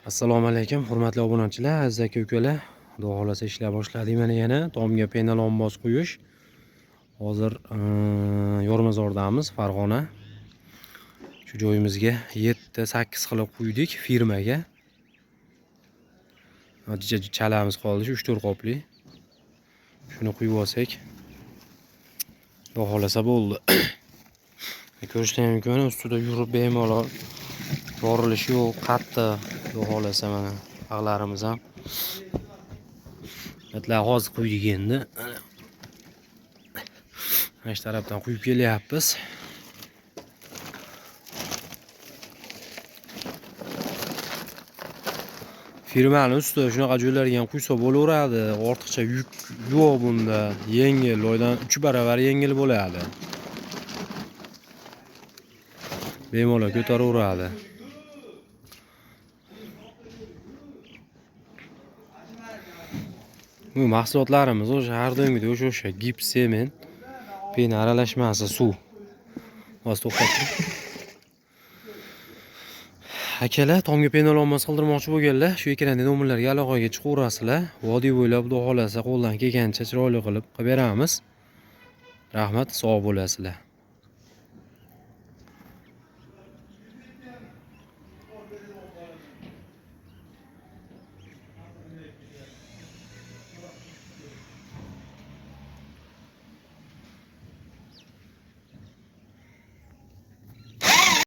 Assalomu alaykum, hurmatli obunachilar, aziz aka-ukalar. Xudo xolasa ishlar boshladik mana yana. Tomga penalonboz quyish. Hozir Yormazordamiz, Farg'ona. Shu joyimizga 7-8 qilib quydik firmaga. Natija chalamiz qoldi, 3-4 qopli. Shuni quyib olsak, xudo xolasa bo'ldi. Ko'rishlar mumkin, ustida yurib bemalol yorilish yo'q, qattiq. Xudo xolasa mana bog'larimiz ham. Netlar hozir quydik endi. Mana shu tarafdan quyib kelyapmiz. Firmaning ustida shunaqa joylarga quysa bo'laveradi. Ortiqcha yuk yo'q bunda. Yengil, loydan 3 baravar yengil bo'ladi. Bemalol ko'taraveradi. Bu mahsulotlarimiz o'sha har doimgidek o'sha gips, sement, pena aralashmasi, suv. Hozir to'xtatdim. Akalar, tomga penalonboz qildirmoqchi bo'lganlar, shu ekrandagi nomerlarga aloqaga chiqaverasizlar. Vodiy bo'ylab xudo xolasa qo'ldan kelgancha chiroyli qilib beramiz. Rahmat, sog' bo'lasizlar.